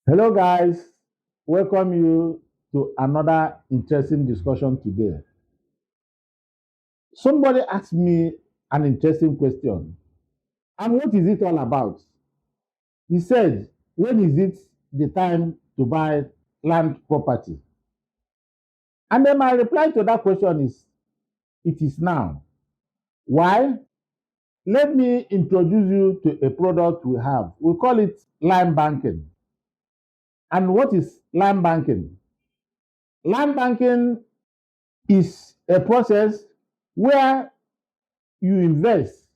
Hello, guys. Welcome you to another interesting discussion today. Somebody asked me an interesting question. And what is it all about? He said, when is it the time to buy land property? And then my reply to that question is, it is now. Why? Let me introduce you to a product we have. We call it land banking. And what is land banking? Land banking is a process where you invest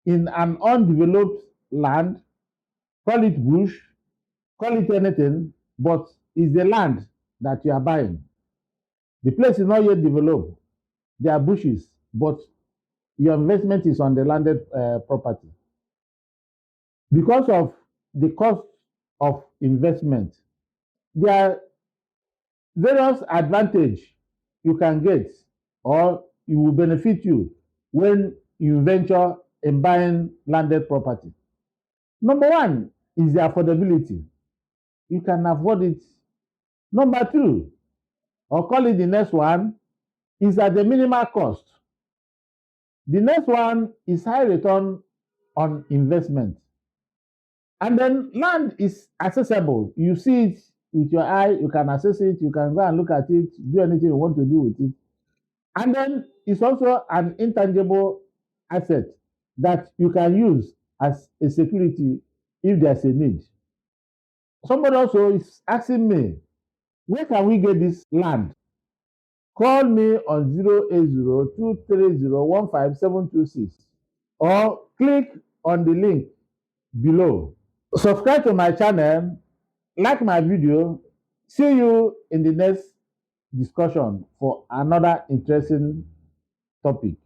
in an undeveloped land, call it bush, call it anything, but it's the land that you are buying. The place is not yet developed. There are bushes, but your investment is on the landed property. Because of the cost of investment, there are various advantages you can get or it will benefit you when you venture in buying landed property. Number one is the affordability. You can afford it. Number two, or call it the next one, is at the minimal cost. The next one is high return on investment. And then land is accessible. You see it with your eye, you can access it, you can go and look at it, do anything you want to do with it. And then it's also an intangible asset that you can use as a security if there's a need. Somebody also is asking me, where can we get this land? Call me on 080-230-15726 or click on the link below. Subscribe to my channel, like my video. See you in the next discussion for another interesting topic.